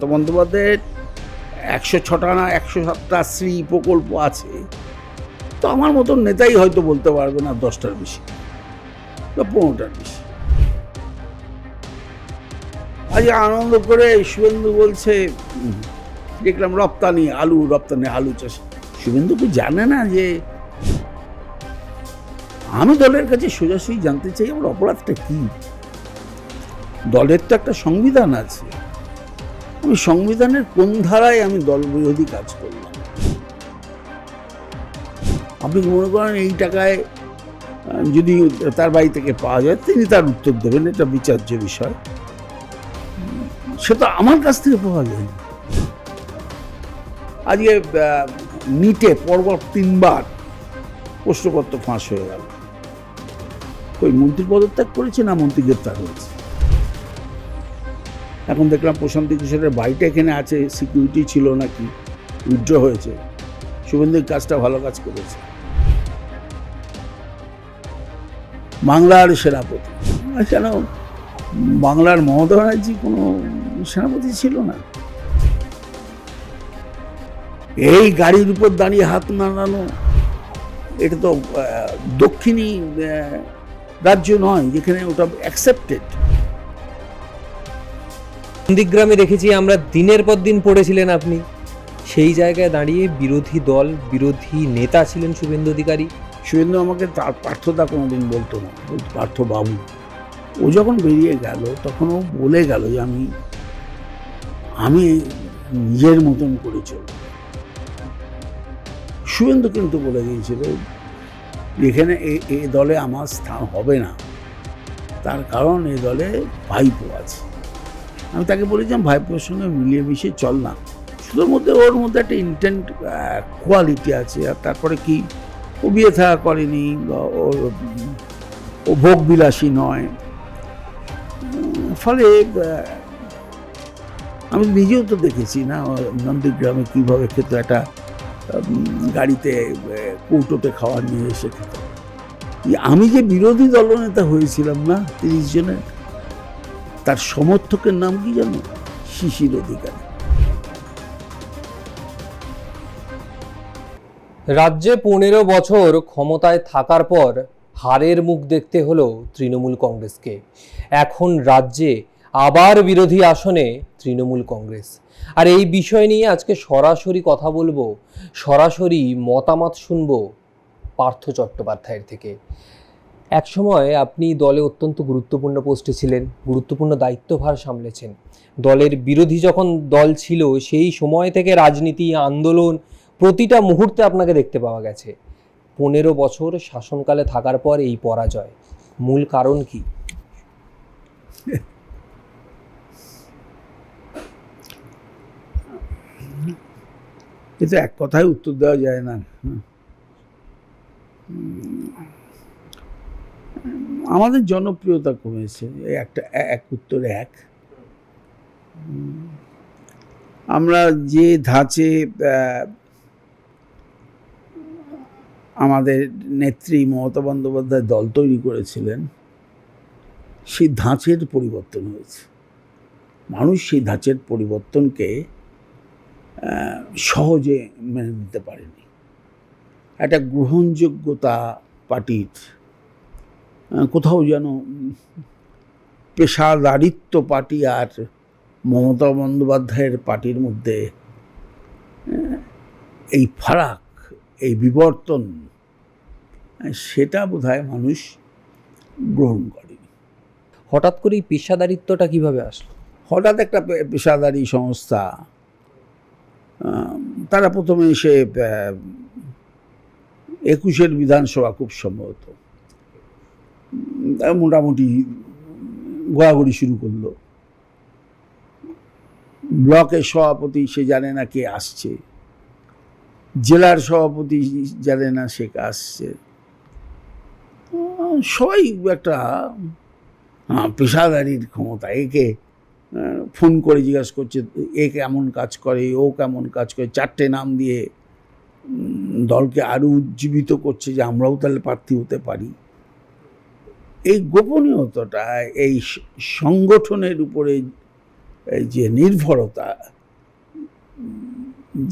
মমতা বন্দ্যোপাধ্যায়ের 106টা না 107টা শ্রী প্রকল্প আছে, তো আমার মতন নেতাই হয়তো বলতে পারবে না 10টার বেশি বা 15টার বেশি। আজ আনন্দ করে শুভেন্দু বলছে, দেখলাম রপ্তানি আলু চাষ। শুভেন্দু কি জানে না যে আমি দলের কাছে সোজাসুজি জানতে চাই আমার অপরাধটা কি? দলের তো একটা সংবিধান আছে, আমি সংবিধানের কোন ধারায় আমি দল বিরোধী কাজ করলাম? আপনি মনে করেন এই টাকায় যদি তার বাড়ি থেকে পাওয়া যায়, তিনি তার উত্তর দেবেন, এটা বিচার্য বিষয়। সেটা আমার কাছ থেকে পাওয়া যায় না। আজকে নিটে পরপর 3বার প্রশ্নপত্র ফাঁস হয়ে গেল। ওই মন্ত্রী পদত্যাগ করেছে না মন্ত্রী গ্রেপ্তার হয়েছে? এখন দেখলাম প্রশান্তি কিশোরের বাড়িটা এখানে আছে, সিকিউরিটি ছিল নাকি, উইথড্র হয়েছে। শুভেন্দুর কাজটা ভালো কাজ করেছে। বাংলার সেনাপতি কেন? বাংলার মমতা ব্যানার্জি কোনো সেনাপতি ছিল না। এই গাড়ির উপর দাঁড়িয়ে হাত নাড়ানো, এটা তো দক্ষিণী রাজ্য নয় যেখানে ওটা অ্যাকসেপ্টেড। নন্দীগ্রামে দেখেছি আমরা, দিনের পর দিন পড়েছিলেন আপনি, সেই জায়গায় দাঁড়িয়ে বিরোধী দল, বিরোধী নেতা ছিলেন শুভেন্দু অধিকারী। শুভেন্দু আমাকে তার পার্থদা কোনোদিন বলতো না, বলতো পার্থবাবু। ও যখন বেরিয়ে গেল তখন ও বলে গেল যে আমি নিজের মতন করে চলব। শুভেন্দু কিন্তু বলে দিয়েছিল এখানে এ দলে আমার স্থান হবে না, তার কারণ এ দলে ভাইপো আছে। আমি তাকে বলেছিলাম ভাইপোর সঙ্গে মিলিয়ে মিশিয়ে চল না, শুধুর মধ্যে ওর মধ্যে একটা ইন্টেন্ট কোয়ালিটি আছে। আর তারপরে কি, ও বিয়ে থাকা করেনি, ও ভোগবিলাসী নয়। ফলে আমি নিজেও তো দেখেছি না নন্দীগ্রামে কীভাবে খেত, একটা গাড়িতে কৌটোতে খাওয়ার নিয়ে এসে খেত। আমি যে বিরোধী দলনেতা হয়েছিলাম না 30 জনের, তার সমর্থকের নাম কি জানো? শিশির অধিকারী। রাজ্যে 15 বছর ক্ষমতায় থাকার পর হারের মুখ দেখতে হলো তৃণমূল কংগ্রেসকে। এখন রাজ্যে আবার বিরোধী আসনে তৃণমূল কংগ্রেস। আর এই বিষয় নিয়ে আজকে সরাসরি কথা বলবো, সরাসরি মতামত শুনবো পার্থ চট্টোপাধ্যায়ের থেকে। একসময় আপনি দলে অত্যন্ত গুরুত্বপূর্ণ পোস্টে ছিলেন, গুরুত্বপূর্ণ দায়িত্বভার সামলেছেন। দলের বিরোধী যখন দল ছিল সেই সময় থেকে রাজনীতি, আন্দোলন, প্রতিটা মুহূর্তে আপনাকে দেখতে পাওয়া গেছে। 15 বছর শাসনকালে থাকার পর এই পরাজয়, মূল কারণ কি? কিন্তু এক কথায় উত্তর দেওয়া যায় না। আমাদের জনপ্রিয়তা কমেছে, এক উত্তরে এক। আমরা যে ধাঁচে আমাদের নেত্রী মমতা বন্দ্যোপাধ্যায় দল তৈরি করেছিলেন, সেই ধাঁচের পরিবর্তন হয়েছে। মানুষ সেই ধাঁচের পরিবর্তনকে সহজে মেনে নিতে পারেনি। একটা গ্রহণযোগ্যতা পার্টির কোথাও যেন পেশাদারিত্ব পার্টি আর মমতা বন্দ্যোপাধ্যায়ের পার্টির মধ্যে এই ফারাক, এই বিবর্তন, সেটা বোধহয় মানুষ গ্রহণ করেনি। হঠাৎ করে এই পেশাদারিত্বটা কিভাবে আসলো? হঠাৎ একটা পেশাদারি সংস্থা, তারা প্রথমে এসে 21-এর বিধানসভা খুব সম্ভবত মোটামুটি ঘোরাঘুরি শুরু করলো। ব্লকের সভাপতি সে জানে না কে আসছে, জেলার সভাপতি জানে না সে আসছে, সবাই একটা পেশাদারির ক্ষমতা। একে ফোন করে জিজ্ঞাসা করছে এ কেমন কাজ করে, ও কেমন কাজ করে, 4টে নাম দিয়ে দলকে আরও উজ্জীবিত করছে যে আমরাও তাহলে প্রার্থী হতে পারি। এই গোপনীয়তাটা, এই সংগঠনের উপরে এই যে নির্ভরতা,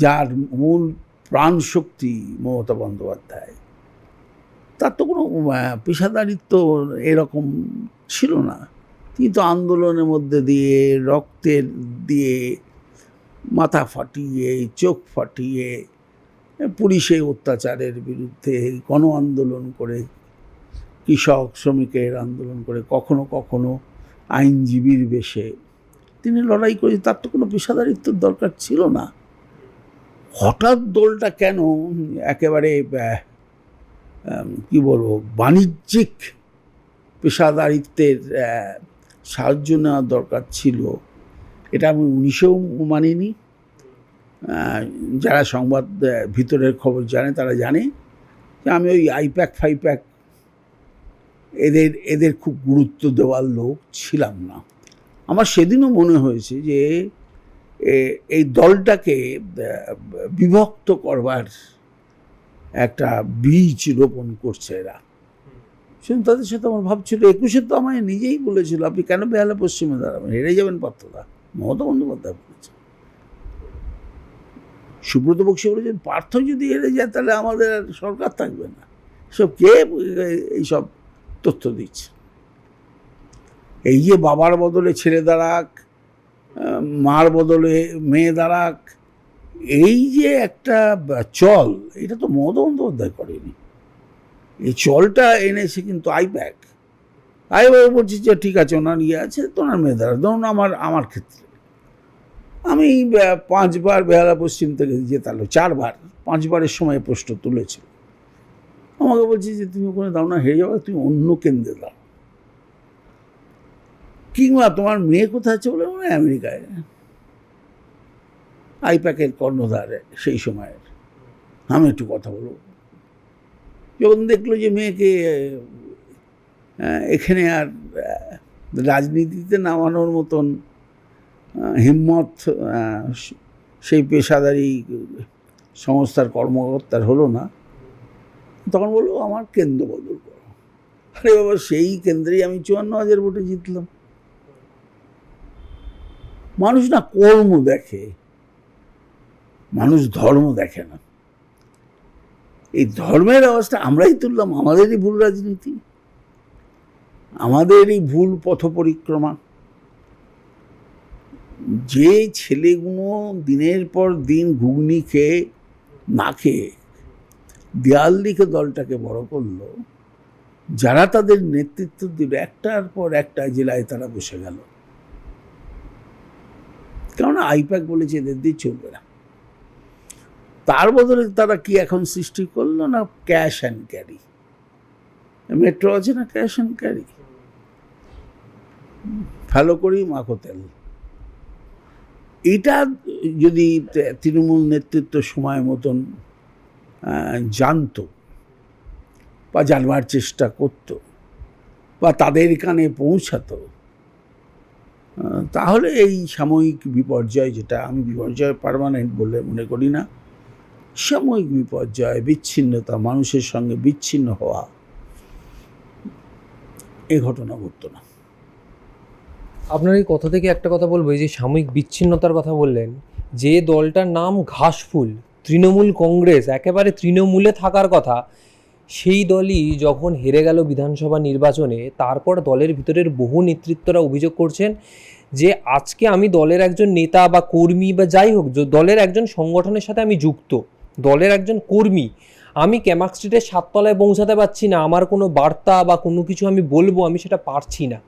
যার মূল প্রাণ শক্তি মমতা বন্দ্যোপাধ্যায়, তার তো কোনো পেশাদারিত্ব এরকম ছিল না। তিনি তো আন্দোলনের মধ্যে দিয়ে, রক্তের দিয়ে, মাথা ফাটিয়ে, চোখ ফাটিয়ে, পুলিশের অত্যাচারের বিরুদ্ধে গণ আন্দোলন করে, কৃষক শ্রমিকের আন্দোলন করে, কখনো কখনো আইনজীবীর বেশে তিনি লড়াই করে। তার তো কোনো পেশাদারিত্বের দরকার ছিল না। হঠাৎ দলটা কেন একেবারে কি বলবো, বাণিজ্যিক পেশাদারিত্বের সাহায্য নেওয়ার দরকার ছিল, এটা আমি 19-এও মানিনি। যারা সংবাদ ভিতরের খবর জানে তারা জানে যে আমি ওই আইপ্যাক ফাইপ্যাক এদের খুব গুরুত্ব দেওয়ার লোক ছিলাম না। আমার সেদিনও মনে হয়েছে যে এই দলটাকে বিভক্ত করবার একটা বীজ রোপণ করছে এরা। শুনুন, তাদের সাথে আমার ভাবছিল, 21-এ তো আমায় নিজেই বলেছিল আপনি কেন বেহালা পশ্চিমে দাঁড়াবেন, হেরে যাবেন পার্থদা। মমতা বন্দ্যোপাধ্যায় বলেছে। সুব্রত বক্সী বলেছেন পার্থ যদি হেরে যায় তাহলে আমাদের আর সরকার থাকবে না। সব কে এইসব তথ্য দিচ্ছে? এই যে বাবার বদলে ছেলে দাঁড়াক, মার বদলে মেয়ে দাঁড়াক, এই যে একটা চল, এটা তো মমতা বন্দ্যোপাধ্যায় করেনি। এই চলটা এনেছে কিন্তু আইপ্যাক বলছি যে ঠিক আছে, ওনার ইয়ে আছে, তো ওনার মেয়ে দাঁড়া। ধরুন আমার ক্ষেত্রে আমি 5 বার বেহালা পশ্চিম থেকে জেতালো, 4 বার, 5 বারের সময় প্রশ্ন তুলেছিল। আমাকে বলছি যে তুমি ওখানে দাও না, হেরে যাবে, তুমি অন্য কেন্দ্রে দাও, কিংবা তোমার মেয়ে কোথায় আছে বলে মনে হয় আমেরিকায়, আইপ্যাকের কর্ণধারে সেই সময়ের। আমি একটু কথা বলবো। যখন দেখলো যে মেয়েকে এখানে আর রাজনীতিতে নামানোর মতন হিম্মত সেই পেশাদারি সংস্থার কর্মকর্তার হলো না, তখন বললো আমার কেন্দ্র বদল করো। আরে বাবা, সেই কেন্দ্রেই আমি 54,000 ভোটে জিতলাম। মানুষ না কর্ম দেখে, মানুষ ধর্ম দেখে না। এই ধর্মের অবস্থা আমরাই তুললাম, আমাদেরই ভুল রাজনীতি, আমাদেরই ভুল পথ পরিক্রমা। যে ছেলেগুলো দিনের পর দিন ঘুগনি খেয়ে না খেয়ে দেয়াল দিকে দলটাকে বড় করলো, যারা তাদের নেতৃত্ব দিল, একটার পর একটা জেলায় তারা বসে গেল। কেননা আইপ্যাক বলেছে এদের দিয়ে চলবে না। তার বদলে তারা কি এখন সৃষ্টি করলো না, ক্যাশ অ্যান্ড ক্যারি। মেট্রো আছে না, ক্যাশ অ্যান্ড ক্যারি, ভালো করেই মাখো তেল। এটা যদি তৃণমূল নেতৃত্ব সময় মতন জানতো বা জানবার চেষ্টা করত বা তাদের কানে পৌঁছাতো, তাহলে এই সাময়িক বিপর্যয়, যেটা আমি বিপর্যয় পার্মানেন্ট বলে মনে করি না, সাময়িক বিপর্যয়, বিচ্ছিন্নতা, মানুষের সঙ্গে বিচ্ছিন্ন হওয়া, এই ঘটনা ঘটতো না। আপনার এই কথা থেকে একটা কথা বলবো, এই যে সাময়িক বিচ্ছিন্নতার কথা বললেন, যে দলটার নাম ঘাসফুল, তৃণমূল কংগ্রেস, একেবারে তৃণমূলে থাকার কথা, সেই দলই যখন হেরে গেল বিধানসভা নির্বাচনে, তারপর দলের ভিতরের বহু নেতৃত্বরা অভিযোগ করছেন যে আজকে আমি দলের একজন নেতা বা কর্মী বা যাই হোক, দলের একজন সংগঠনের সাথে আমি যুক্ত, দলের একজন কর্মী, আমি ক্যামাক স্ট্রিটের 7 তলায় পৌঁছাতে পারছি না, আমার কোনো বার্তা বা কোনো কিছু আমি বলবো, আমি সেটা পারছি না।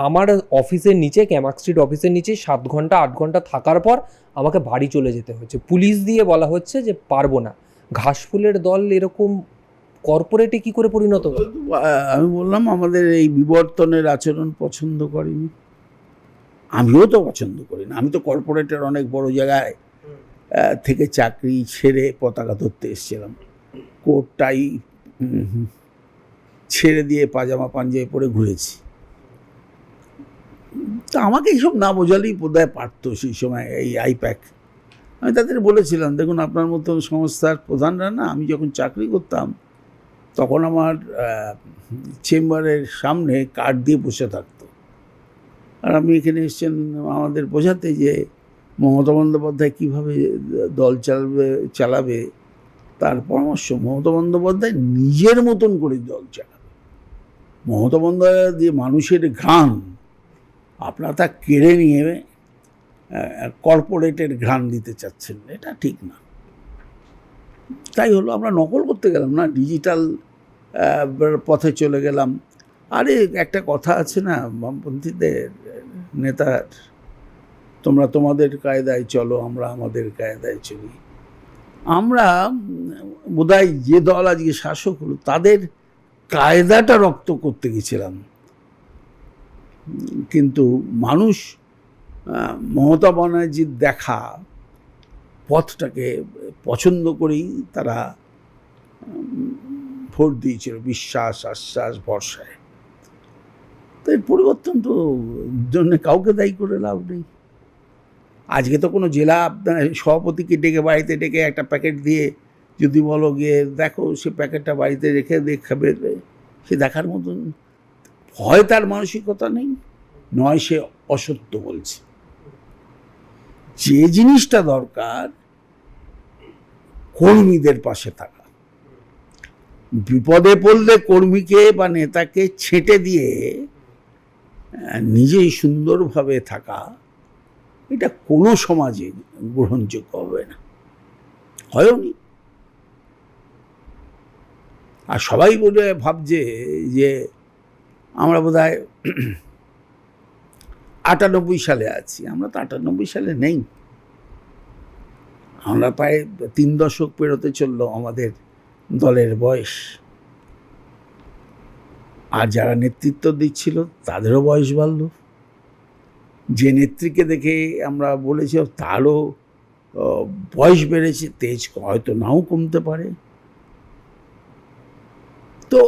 আমার অফিসের নিচে, ক্যামাক স্ট্রিট অফিসের নিচে 7 ঘন্টা 8 ঘন্টা থাকার পর আমাকে বাড়ি চলে যেতে হচ্ছে, পুলিশ দিয়ে বলা হচ্ছে যে পারবো না। ঘাসফুলের দল এরকম কর্পোরেটে কি করে পরিণত? আমি বললাম আমাদের এই বিবর্তনের আচরণ পছন্দ করিনি, আমিও তো পছন্দ করি না। আমি তো কর্পোরেটের অনেক বড় জায়গায় থেকে চাকরি ছেড়ে পতাকা ধরতে এসেছিলাম, কোট টাই ছেড়ে দিয়ে পাজামা পাঞ্জাবি পরে ঘুরেছি। তা আমাকে এইসব না বোঝালেই বোধহয় পারতো সেই সময় এই আইপ্যাক। আমি তাদের বলেছিলাম, দেখুন আপনার মতো সংস্থার প্রধানরা না, আমি যখন চাকরি করতাম তখন আমার চেম্বারের সামনে কার্ড দিয়ে বসে থাকতো, আর আপনি এখানে এসেছেন আমাদের বোঝাতে যে মমতা বন্দ্যোপাধ্যায় কীভাবে দল চালাবে তার পরামর্শ। মমতা বন্দ্যোপাধ্যায় নিজের মতন করে দল চালাবে। মমতা বন্দ্যোপাধ্যায় যে মানুষের ঘ্রাণ, আপনারা তা কেড়ে নিয়ে কর্পোরেটের ঘ্রাণ দিতে চাচ্ছেন, এটা ঠিক না। তাই হলো, আমরা নকল করতে গেলাম না, ডিজিটাল পথে চলে গেলাম। আরে একটা কথা আছে না বামপন্থীদের নেতার, তোমরা তোমাদের কায়দায় চলো, আমরা আমাদের কায়দায় চলি। আমরা বোধহয় যে দল আজকে শাসক হলো তাদের কায়দাটা রপ্ত করতে গেছিলাম, কিন্তু মানুষ মমতা ব্যানার্জির দেখা পথটাকে পছন্দ করেই তারা ভোট দিয়েছিল, বিশ্বাস, আশ্বাস, ভরসায়। তো এর পরিবর্তন তো জন্য কাউকে দায়ী করে লাভ নেই। আজকে তো কোনো জেলা সভাপতিকে ডেকে, বাড়িতে ডেকে একটা প্যাকেট দিয়ে যদি বলো গিয়ে দেখো, সে প্যাকেটটা বাড়িতে রেখে দেখাবে, সে দেখার মতন হয় তার মানসিকতা নেই, নয় সে অসত্য বলছে। যে জিনিসটা দরকার কর্মীদের পাশে থাকা, বিপদে পড়লে কর্মীকে বা নেতাকে ছেঁটে দিয়ে নিজেই সুন্দরভাবে থাকা, এটা কোনো সমাজে গ্রহণযোগ্য হবে না, হয়নি। আর সবাই বলে ভাবছে যে আমরা বোধহয় 98 সালে আছি। আমরা তো 98 সালে নেই, আমরা প্রায় 3 দশক পেরোতে চললো আমাদের দলের বয়স। আর যারা নেতৃত্ব দিচ্ছিল তাদেরও বয়স বাড়ল। যে নেত্রীকে দেখে আমরা বলেছি তারও বয়স বেড়েছে, তেজ হয়তো নাও কমতে পারে। তো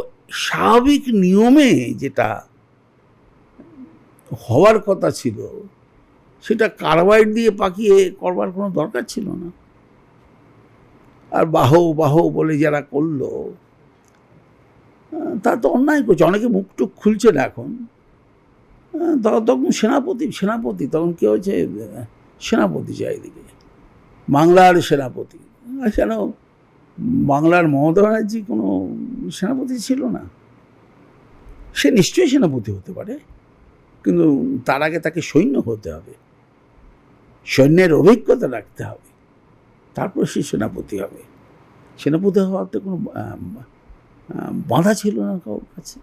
স্বাভাবিক নিয়মে যেটা হওয়ার কথা ছিল সেটা কার্বাইড দিয়ে পাকিয়ে করবার কোনো দরকার ছিল না। আর বাহো বলে যারা করলো তা তো অন্যায় করছে। অনেকে মুখ টুক খুলছে না এখন। তখন সেনাপতি তখন কি হয়েছে, সেনাপতি চারিদিকে, বাংলার সেনাপতি। কেন বাংলার মমতা ব্যানার্জি কোনো সেনাপতি ছিল না? সে নিশ্চয়ই সেনাপতি হতে পারে, কিন্তু তার আগে তাকে সৈন্য হতে হবে, সৈন্যের অভিজ্ঞতা রাখতে হবে, তারপর সে সেনাপতি হবে। সেনাপতি হওয়াতে কোনো বাধা ছিল না কারোর কাছে।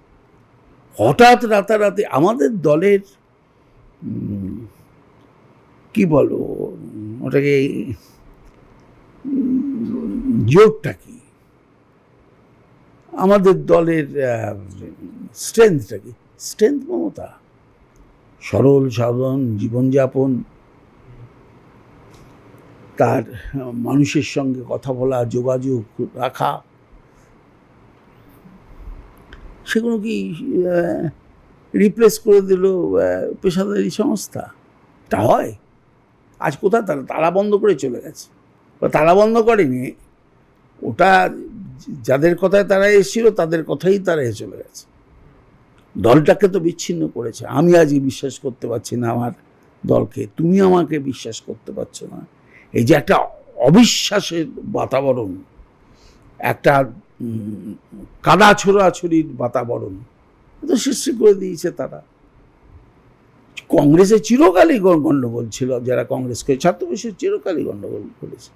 হঠাৎ রাতারাতি আমাদের দলের কি বলো ওটাকে, যোগটা কি, আমাদের দলের স্ট্রেংথটা কি? স্ট্রেংথ মমতা, সরল সাধারণ জীবনযাপন, তার মানুষের সঙ্গে কথা বলা, যোগাযোগ রাখা, সেগুলো কি রিপ্লেস করে দিল পেশাদারি সংস্থা? তা হয়? আজ কোথায় তারা তালা বন্ধ করে চলে গেছে। তালা বন্ধ করেনি, ওটা যাদের কথায় তারা এসেছিল তাদের কথাই তারা চলে গেছে। দলটাকে তো বিচ্ছিন্ন করেছে। আমি আজকে বিশ্বাস করতে পারছি না আমার দলকে, তুমি আমাকে বিশ্বাস করতে পারছো না। এই যে একটা অবিশ্বাসের বাতাবরণ, একটা কাদা ছোড়াছড়ির বাতাবরণ তো সৃষ্টি করে দিয়েছে তারা। কংগ্রেসে চিরকালই গণ্ডগোল ছিল, যারা কংগ্রেস করে ছাত্রবয়সে চিরকালই গণ্ডগোল করেছে,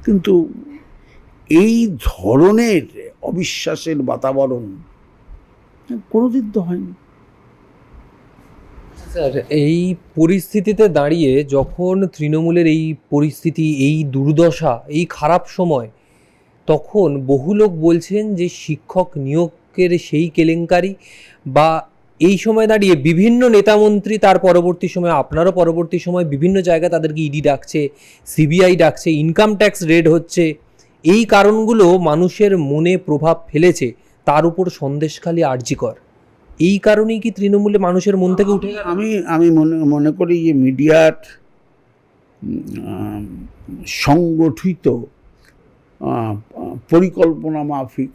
কিন্তু এই ধরনের অবিশ্বাসের বাতাবরণ কোনোদিন তো হয়নি। স্যার, এই পরিস্থিতিতে দাঁড়িয়ে যখন তৃণমূলের এই পরিস্থিতি, এই দুর্দশা, এই খারাপ সময়, তখন বহু লোক বলছেন যে শিক্ষক নিয়োগের সেই কেলেঙ্কারি, বা এই সময় দাঁড়িয়ে বিভিন্ন নেতামন্ত্রী, তার পরবর্তী সময় আপনারও পরবর্তী সময় বিভিন্ন জায়গায় তাদেরকে ইডি ডাকছে, সিবিআই ডাকছে, ইনকাম ট্যাক্স রেড হচ্ছে, এই কারণগুলো মানুষের মনে প্রভাব ফেলেছে, তার উপর সন্দেশখালী আরজিকর। এই কারণেই কি তৃণমূলে মানুষের মন থেকে উঠে গেল? আমি মনে করি যে মিডিয়ার সংগঠিত পরিকল্পনা মাফিক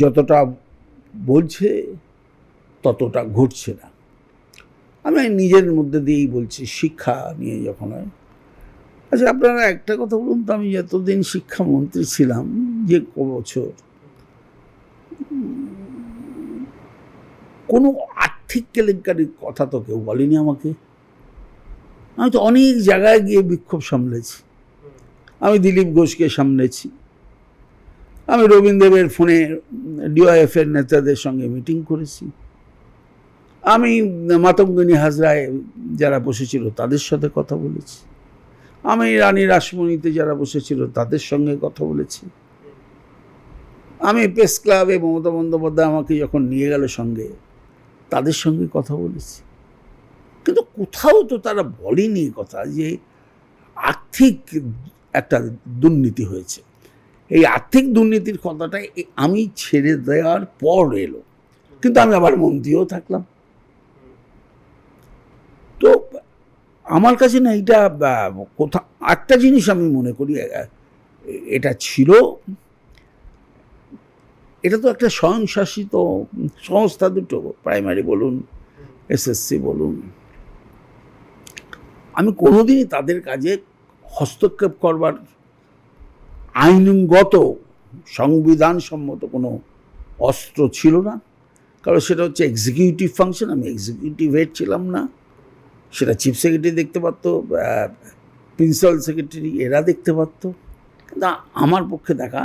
যতটা বলছে ততটা ঘটছে না। আমি নিজের মধ্যে দিয়েই বলছি, শিক্ষা নিয়ে যখন হয়। আচ্ছা, আপনারা একটা কথা বলুন তো, আমি যতদিন শিক্ষামন্ত্রী ছিলাম, যে বছর কোনো আর্থিক কেলেঙ্কারির কথা তো কেউ বলেনি আমাকে। আমি তো অনেক জায়গায় গিয়ে বিক্ষোভ সামলেছি। আমি দিলীপ ঘোষকে সামলেছি, আমি রবীন্দ্রদেবের ফোনে ডিওএফ এর নেতাদের সঙ্গে মিটিং করেছি, আমি মাতঙ্গিনী হাজরায় যারা বসেছিল তাদের সাথে কথা বলেছি, আমি রানী রাসমণিতে যারা বসেছিল তাদের সঙ্গে কথা বলেছি, আমি প্রেস ক্লাবে মমতা বন্দ্যোপাধ্যায় আমাকে যখন নিয়ে গেল সঙ্গে, তাদের সঙ্গে কথা বলেছি। কিন্তু কোথাও তো তারা বলেনি কথা যে আর্থিক একটা দুর্নীতি হয়েছে। এই আর্থিক দুর্নীতির কথাটা আমি ছেড়ে দেওয়ার পর এলো, কিন্তু আমি আবার মন্ত্রীও থাকলাম। তো আমার কাছে না এটা কোথাও একটা জিনিস আমি মনে করি, এটা ছিল, এটা তো একটা স্বয়ংশাসিত সংস্থা, দুটো, প্রাইমারি বলুন এসএসসি বলুন, আমি কোনোদিনই তাদের কাজে হস্তক্ষেপ করবার আইনগত সংবিধানসম্মত কোনো অস্ত্র ছিল না। কারণ সেটা হচ্ছে এক্সিকিউটিভ ফাংশন, আমি এক্সিকিউটিভ হেড ছিলাম না। সেটা চিফ সেক্রেটারি দেখতে পারতো, প্রিন্সিপাল সেক্রেটারি এরা দেখতে পারতো, কিন্তু আমার পক্ষে দেখা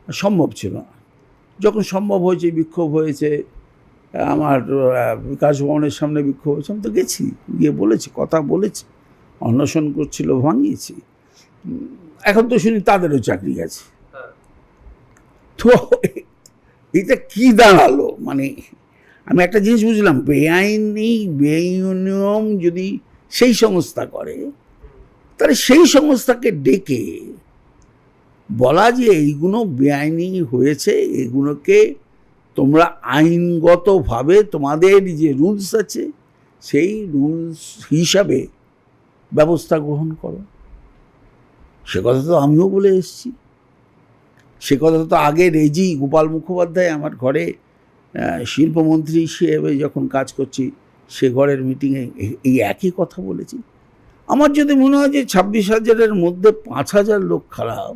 সম্ভব ছিল না। যখন সম্ভব হয়েছে, বিক্ষোভ হয়েছে, আমার বিকাশ ভবনের সামনে বিক্ষোভ হয়েছে, আমি তো গেছি, গিয়ে বলেছি, কথা বলেছি, অন্বেষণ করছিল, ভাঙিয়েছি। এখন তো শুনি তাদেরও চাকরি গেছে। তো এটা কি দাঁড়ালো? মানে আমি একটা জিনিস বুঝলাম, বেআইনি বেনিয়ম যদি সেই সংস্থা করে, তাহলে সেই সংস্থাকে ডেকে বলা যে এইগুলো বেআইনি হয়েছে, এগুলোকে তোমরা আইনগতভাবে তোমাদের যে রুলস আছে সেই রুলস হিসাবে ব্যবস্থা গ্রহণ করো। সে কথা তো আমিও বলে এসেছি। সে কথা তো আগে রেজি গোপাল মুখোপাধ্যায় আমার ঘরে শিল্পমন্ত্রী হিসেবে যখন কাজ করছি, সে ঘরের মিটিংয়ে এই একই কথা বলেছি। আমার যদি মনে হয় যে 26,000-এর মধ্যে 5,000 লোক খারাপ,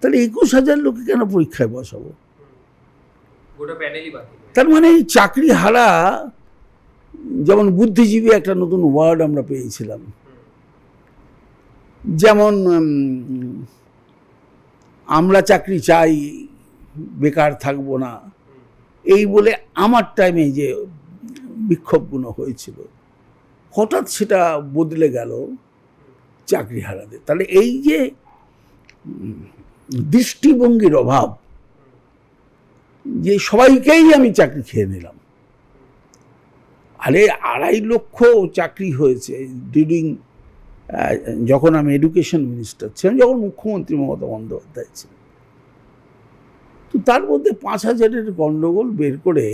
তাহলে 21,000 লোকে কেন পরীক্ষায় বসাবো? তার মানে চাকরি হারা, যেমন বুদ্ধিজীবী একটা নতুন ওয়ার্ড আমরা পেয়েছিলাম, যেমন আমরা চাকরি চাই, বেকার থাকবো না, এই বলে আমার টাইমে যে বিক্ষোভগুলো হয়েছিল, হঠাৎ সেটা বদলে গেল চাকরি হারাদের। তাহলে এই যে দৃষ্টিভঙ্গির অভাব, যে সবাইকেই আমি চাকরি খেয়ে নিলাম। আরে 2.5 লক্ষ চাকরি হয়েছে ডিউরিং, যখন আমি এডুকেশন মিনিস্টার ছিলাম, যখন মুখ্যমন্ত্রী মমতা বন্দ্যোপাধ্যায় ছিলেন। তো তার মধ্যে 5,000-এর গণ্ডগোল বের করে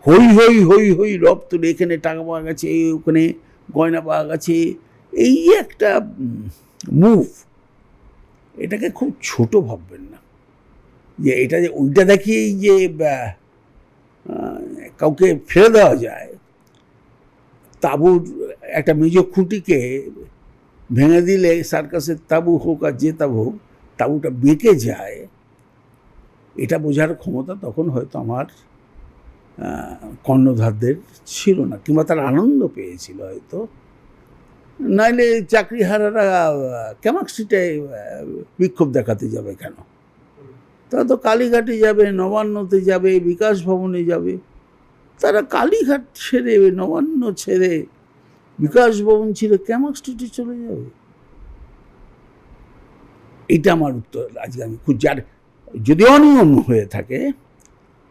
হই হই হই হই রব তুলে, এখানে টাকা পাওয়া গেছে, ওখানে গয়না পাওয়া গেছে, এই একটা মুভ, এটাকে খুব ছোট ভাববেন না। যে এটা যে ওইটা দেখিয়েই যে কাউকে ফেলে দেওয়া যায়, তাঁবুর একটা মেজ খুঁটিকে ভেঙে দিলে সার্কাসের তাঁবু হোক আর যে তাঁবু হোক, তাঁবুটা বেঁকে যায়, এটা বোঝার ক্ষমতা তখন হয়তো আমার কর্ণধারদের ছিল না, কিংবা তার আনন্দ পেয়েছিল হয়তো। নাইলে চাকরি হারারা ক্যামাক স্ট্রিটে বিক্ষোভ দেখাতে যাবে কেন? তারা তো কালীঘাটে যাবে, নবান্নতে যাবে, বিকাশ ভবনে যাবে। তারা কালীঘাট ছেড়ে, নবান্ন ছেড়ে, বিকাশ ভবন ছেড়ে ক্যামাক স্ট্রিটে চলে যাবে। এটা আমার উত্তর আজকে আমি খুঁজছি। আর যদি অনিয়ম হয়ে থাকে,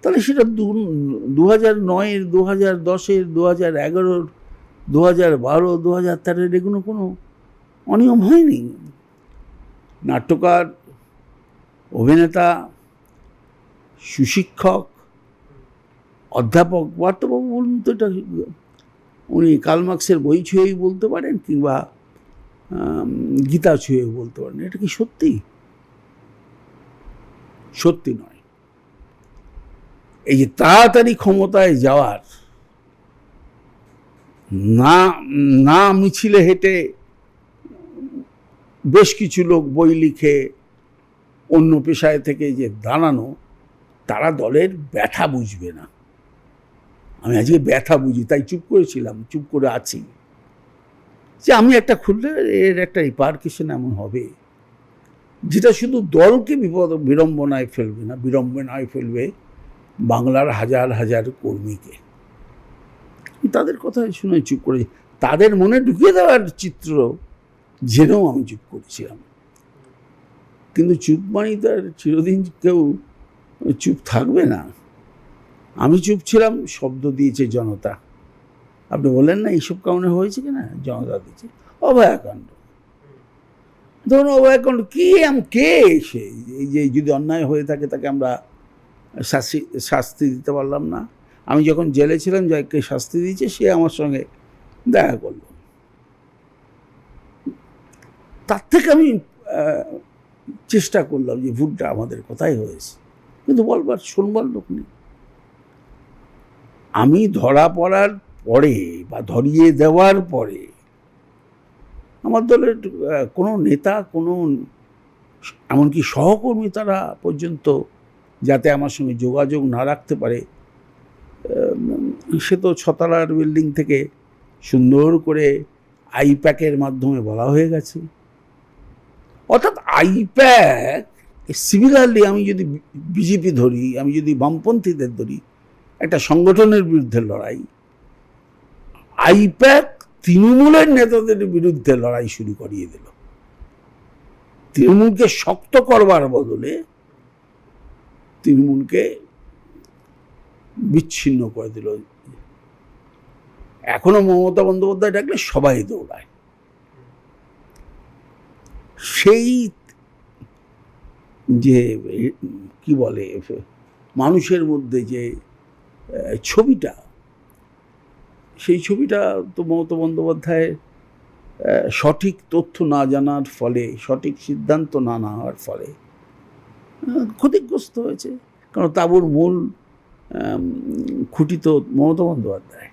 তাহলে সেটা 2009-এর, 2010-এর, 2011-র, 2012, 2013-এর এগুলো কোনো অনিয়ম হয়নি। নাট্যকার, অভিনেতা, সুশিক্ষক, অধ্যাপক, বার্তাবাবু বলুন তো, এটা উনি কার্ল মার্কসের বই ছুঁয়েই বলতে পারেন, কিংবা গীতা ছুঁয়ে বলতে পারেন। এটা কি সত্যি? সত্যি নয়। এই যে তাড়াতাড়ি ক্ষমতায় যাওয়ার, না না মিছিলে হেঁটে বেশ কিছু লোক বই লিখে অন্য পেশায় থেকে যে দাঁড়ানো, তারা দলের ব্যথা বুঝবে না। আমি আজকে ব্যথা বুঝি, তাই চুপ করেছিলাম, চুপ করে আছি যে আমি একটা খুললে এর একটা রিপার্কেশন এমন হবে যেটা শুধু দলকে বিড়ম্বনায় ফেলবে না, বিড়ম্বনায় ফেলবে বাংলার হাজার হাজার কর্মীকে। তাদের কথা শুনে চুপ করে, তাদের মনে ঢুকিয়ে দেওয়ার চিত্র জেনেও আমি চুপ করেছিলাম। কিন্তু চুপ মানেই তার চিরদিন কেউ চুপ থাকবে না। আমি চুপ ছিলাম, শব্দ দিয়েছে জনতা। আপনি বললেন না এইসব কারণে হয়েছে কিনা, জনতা দিয়েছে। অভয়াকাণ্ড, ধরুন অভয়াকাণ্ড কে এসে এই যে যদি অন্যায় হয়ে থাকে তাকে আমরা শাস্তি দিতে পারলাম না। আমি যখন জেলে ছিলাম, যাকে শাস্তি দিয়েছে সে আমার সঙ্গে দেখা করলো। তার থেকে আমি চেষ্টা করলাম যে ভুলটা আমাদের কোথায় হয়েছে, কিন্তু বলবার শুনবার লোক নেই। আমি ধরা পড়ার পরে বা ধরিয়ে দেওয়ার পরে আমার দলের কোনো নেতা, কোনো এমনকি সহকর্মী তারা পর্যন্ত যাতে আমার সঙ্গে যোগাযোগ না রাখতে পারে, সে তো ছতলার বিল্ডিং থেকে সুন্দর করে আইপ্যাকের মাধ্যমে বলা হয়ে গেছে। অর্থাৎ আইপ্যাক সিমিলারলি, আমি যদি বিজেপি ধরি, আমি যদি বামপন্থীদের ধরি, একটা সংগঠনের বিরুদ্ধে লড়াই, আইপ্যাক তৃণমূলের নেতাদের বিরুদ্ধে লড়াই শুরু করিয়ে দিল। তৃণমূলকে শক্ত করবার বদলে তৃণমূলকে বিচ্ছিন্ন করে দিল। এখনো মমতা বন্দ্যোপাধ্যায় ডাকলে সবাই দৌড়ায়। সেই যে কি বলে মানুষের মধ্যে যে ছবিটা, সেই ছবিটা তো মমতা বন্দ্যোপাধ্যায় সঠিক তথ্য না জানার ফলে, সঠিক সিদ্ধান্ত না নেওয়ার ফলে ক্ষতিগ্রস্ত হয়েছে। কারণ তাঁবুর মূল খুঁটি তো মমতা বন্দ্যোপাধ্যায়।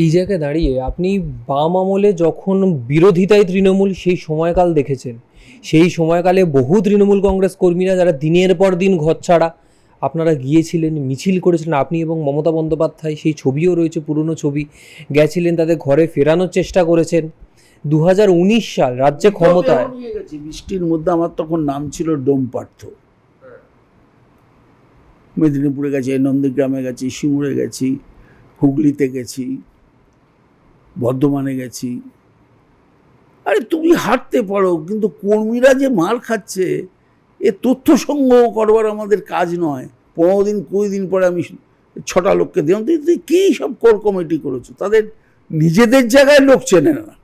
এই জায়গায় দাঁড়িয়ে আপনি বাম আমলে যখন বিরোধিতায় তৃণমূল সেই সময়কাল দেখেছেন, সেই সময়কালে বহু তৃণমূল কংগ্রেস কর্মীরা যারা দিনের পর দিন ঘর ছাড়া, আপনারা গিয়েছিলেন, মিছিল করেছিলেন, আপনি এবং মমতা বন্দ্যোপাধ্যায়, সেই ছবিও রয়েছে, পুরনো ছবি, গেছিলেন, তাদের ঘরে ফেরানোর চেষ্টা করেছেন। 2019 সাল রাজ্যে ক্ষমতায়, বৃষ্টির মধ্যে আমার তখন নাম ছিল ডোমপার্থ। মেদিনীপুরে গেছি, নন্দীগ্রামে গেছি, সিঙ্গুরে গেছি, হুগলিতে গেছি, বর্ধমানে গেছি। আরে তুমি হাঁটতে পারো, কিন্তু কর্মীরা যে মার খাচ্ছে, এ তথ্য সংগ্রহ করবার আমাদের কাজ নয়। 15 দিন 20 দিন পরে আমি 6টা লোককে দিলাম, তুই কী সব কোর কমিটি করেছো? তাদের নিজেদের জায়গায় লোক চেনে না।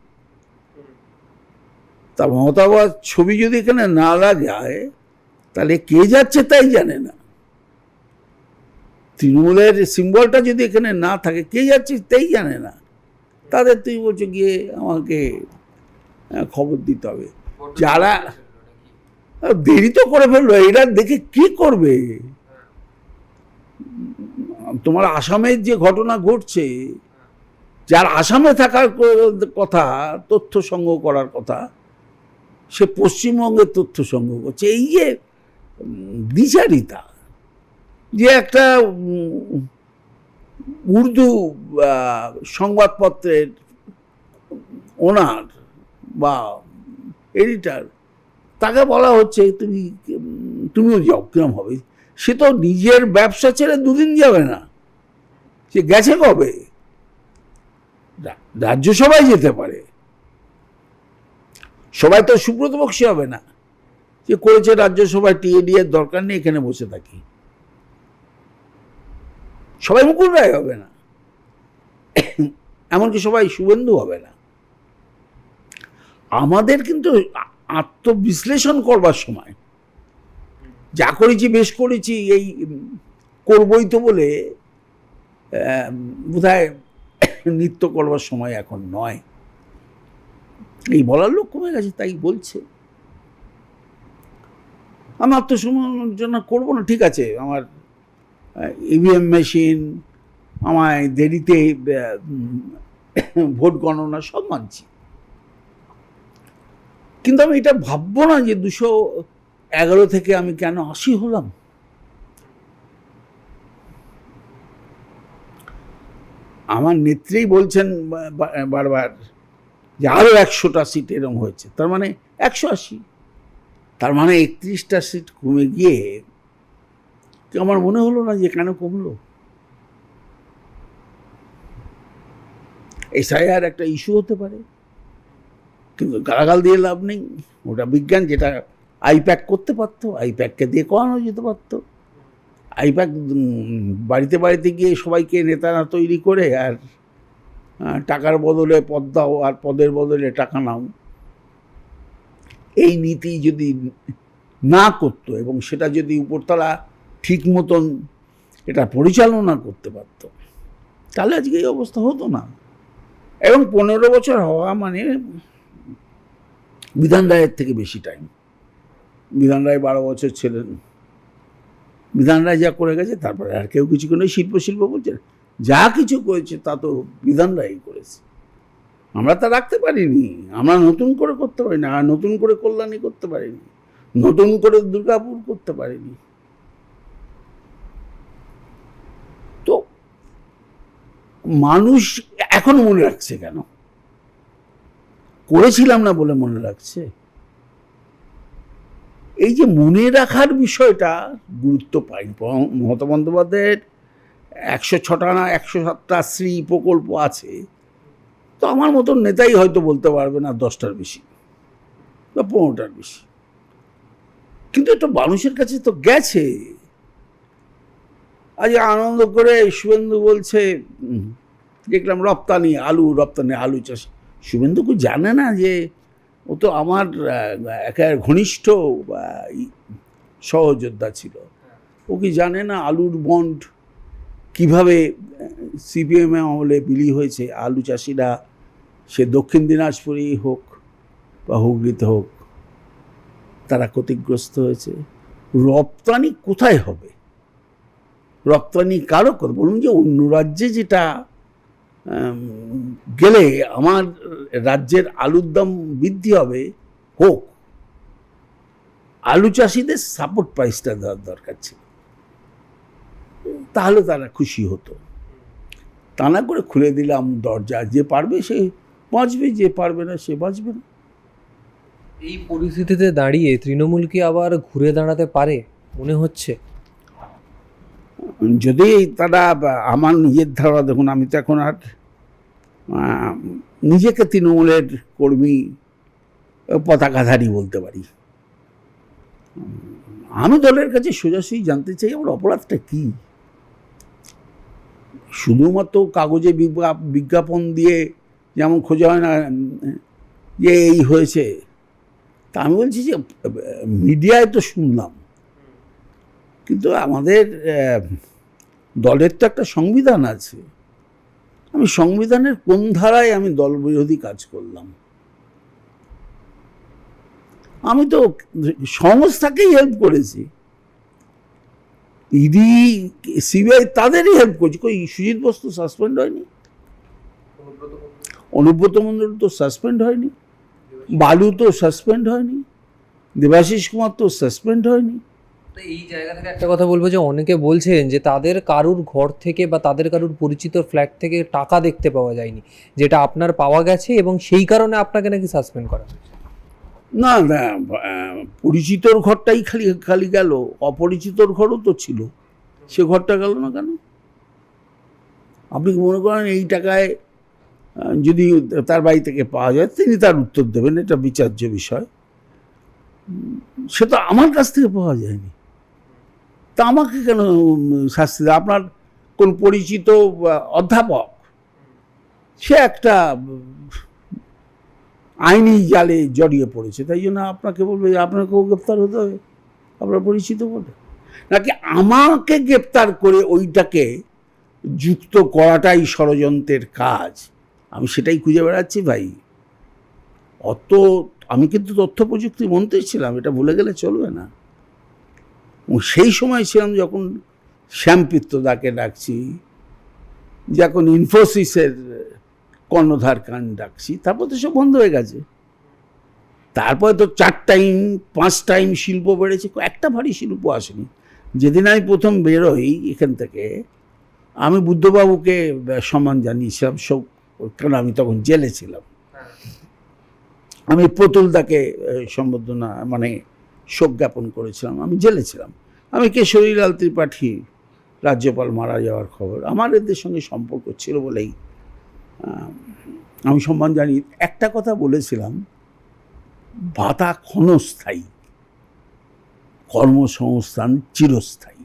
তা মমতাবাদ ছবি যদি এখানে না লাগায়, তাহলে কে যাচ্ছে তাই জানে না। তৃণমূলের সিম্বলটা যদি এখানে না থাকে, কে যাচ্ছে তাই জানে না। তাদের তুই বলছো গিয়ে আমাকে খবর দিতে হবে। যারা দেরি তো করে ফেললো, এরা দেখে কি করবে? তোমার আসামের যে ঘটনা ঘটছে, যার আসামে থাকার কথা, তথ্য সংগ্রহ করার কথা, সে পশ্চিমবঙ্গের তথ্য সংগ্রহ করছে। এই যে দ্বিচারিতা, যে একটা উর্দু সংবাদপত্রের ওনার বা এডিটার, তাকে বলা হচ্ছে তুমিও যাও, কিরম হবে? সে তো নিজের ব্যবসা ছেড়ে 2 দিন যাবে না, সে গেছে কবে? রাজ্যসভায় যেতে পারে, সবাই তো সুব্রত বক্সী হবে না। যে করেছে রাজ্যসভায় টিএডি এর দরকার নেই, এখানে বসে থাকি। সবাই মুকুল রায় হবে না, এমনকি সবাই শুভেন্দু হবে না। আমাদের কিন্তু আত্মবিশ্লেষণ করবার সময়, যা করেছি বেশ করেছি, এই করবই তো বলে বোধহয় নৃত্য করবার সময় এখন নয়। এই বলার লোক কমে গেছে, তাই বলছে। আমি আত্মসমালোচনা করবো না, ঠিক আছে, আমার ইভিএম মেশিন, আমায় দেরিতে ভোট গণনা সব মানছি, কিন্তু আমি এটা ভাববো না যে 211 থেকে আমি কেন 80 হলাম। আমার নেত্রী বলছেন বারবার যে আরও 100টা সিট এরম হয়েছে, তার মানে 180, তার মানে 31টা সিট কমে গিয়ে আমার মনে হলো না যে কেন কমলো। এসআইআর একটা ইস্যু হতে পারে, কিন্তু গালাগাল দিয়ে লাভ নেই, ওটা বিজ্ঞান। যেটা আইপ্যাক করতে পারতো, আইপ্যাককে দিয়ে করানো যেতে পারতো। আইপ্যাক বাড়িতে বাড়িতে গিয়ে সবাইকে নেতারা তৈরি করে আর টাকার বদলে পদ দাও আর পদের বদলে টাকা নাও, এই নীতি যদি না করতো এবং সেটা যদি উপরতলা ঠিক মতন এটা পরিচালনা করতে পারতো, তাহলে আজকে এই অবস্থা হতো না। এবং 15 বছর হওয়া মানে বিধান রায়ের থেকে বেশি টাইম। বিধান রায় 12 বছর ছিলেন, বিধান রায় যা করে গেছে, তারপরে আর কেউ কিছু করে শিল্প বলছে, যা কিছু করেছে তা তো বিধান রায়ই করেছে। আমরা তা রাখতে পারিনি, আমরা নতুন করে করতে পারিনি, আর নতুন করে কল্যাণী করতে পারিনি, নতুন করে দুর্গাপুর করতে পারিনি। তো মানুষ এখন মনে রাখছে কেন? করেছিলাম না বলে মনে রাখছে। এই যে মনে রাখার বিষয়টা গুরুত্ব পাই। মমতা বন্দ্যোপাধ্যায়ের 106টা না 107টা শ্রী প্রকল্প আছে, তো আমার মতন নেতাই হয়তো বলতে পারবে না 10টার বেশি বা 15টার বেশি, কিন্তু এটা মানুষের কাছে তো গেছে। আজ আনন্দ করে শুভেন্দু বলছে, দেখলাম রপ্তানি আলু চাষ। শুভেন্দু কি জানে না যে ও তো আমার একেবারে ঘনিষ্ঠ সহযোদ্ধা ছিল? ও কি জানে না আলুর বন্ড কিভাবে সিপিএম আমলে বিলি হয়েছে? আলু চাষিরা, সে দক্ষিণ দিনাজপুরেই হোক বা হুগলিতে হোক, তারা ক্ষতিগ্রস্ত হয়েছে। রপ্তানি কোথায় হবে? রপ্তানি কারো কথা বলুন, যে অন্য রাজ্যে যেটা গেলে আমার রাজ্যের আলুর দাম বৃদ্ধি হবে, হোক। আলু চাষিদের সাপোর্ট প্রাইসটা দেওয়ার দরকার ছিল, তাহলে তারা খুশি হতো। তা না করে খুলে দিলাম দরজা, যে পারবে সে বাঁচবে, যে পারবে না সে বাঁচবে না। এই পরিস্থিতিতে দাঁড়িয়ে তৃণমূল কি আবার ঘুরে দাঁড়াতে পারে মনে হচ্ছে? যদি তারা, আমার নিজের ধারণা, দেখুন আমি তো এখন আর নিজেকে তৃণমূলের কর্মী পতাকাধারী বলতে পারি। আমি দলের কাছে সোজাসুজি জানতে চাই আমার অপরাধটা কি। শুধুমাত্র কাগজে বিজ্ঞাপন দিয়ে যেমন খোঁজা হয় না যে এই হয়েছে, তা আমি বলছি যে মিডিয়ায় তো শুনলাম, কিন্তু আমাদের দলের তো একটা সংবিধান আছে। আমি সংবিধানের কোন ধারায় আমি দল বিরোধী কাজ করলাম? আমি তো সংস্থাকেই হেল্প করেছি, ইডি সিবিআই তাদেরই হেল্প করছি। কই সুজিত বোস তো সাসপেন্ড হয়নি, অনুব্রত মণ্ডল তো সাসপেন্ড হয়নি, বালু তো সাসপেন্ড হয়নি, দেবাশিস কুমার তো সাসপেন্ড হয়নি। এই জায়গা থেকে একটা কথা বলবো যে অনেকে বলছেন যে তাদের কারুর ঘর থেকে বা তাদের কারুর পরিচিত ফ্ল্যাট থেকে টাকা দেখতে পাওয়া যায়নি, যেটা আপনার পাওয়া গেছে এবং সেই কারণে আপনাকে নাকি সাসপেন্ড করা হয়েছে। না না, পরিচিতর ঘরটাই খালি গেল, অপরিচিতর ঘরও তো ছিল, সে ঘরটা গেল না কেন? আপনি কি মনে করেন এই টাকায় যদি তার বাড়ি থেকে পাওয়া যায় তিনি তার উত্তর দেবেন, এটা বিচার্য বিষয়? সে তো আমার কাছ থেকে পাওয়া যায়নি, তা আমাকে কেন শাস্তি দেয়? আপনার কোন পরিচিত অধ্যাপক, সে একটা আইনি জালে জড়িয়ে পড়েছে, তাই জন্য আপনাকে বলবে যে আপনাকেও গ্রেপ্তার হতে হবে আপনার পরিচিত বলে, নাকি আমাকে গ্রেপ্তার করে ওইটাকে যুক্ত করাটাই ষড়যন্ত্রের কাজ? আমি সেটাই খুঁজে বেড়াচ্ছি ভাই। আমি কিন্তু তথ্য প্রযুক্তি মন্ত্রী ছিলাম, এটা ভুলে গেলে চলবে না। সেই সময় ছিলাম যখন শ্যামপিত্তদাকে ডাকছি, যখন ইনফোসিসের কর্ণধার কান ডাকছি, তারপর তো সব বন্ধ হয়ে গেছে। তারপরে তো 4 টাইম 5 টাইম শিল্প বেড়েছে, একটা ভারী শিল্প আসেনি। যেদিন আমি প্রথম বেরোই এখান থেকে, আমি বুদ্ধবাবুকে সম্মান জানিয়েছিলাম, শোক, কারণ আমি তখন জেলে ছিলাম। আমি প্রতুলদাকে সম্বর্ধনা মানে শোক জ্ঞাপন করেছিলাম, আমি জেলে ছিলাম। আমি কেশরীলাল ত্রিপাঠী রাজ্যপাল মারা যাওয়ার খবর, আমার এদের সঙ্গে সম্পর্ক ছিল বলেই আমি সম্মান জানি। একটা কথা বলেছিলাম, ভাতা ক্ষণস্থায়ী, কর্মসংস্থান চিরস্থায়ী।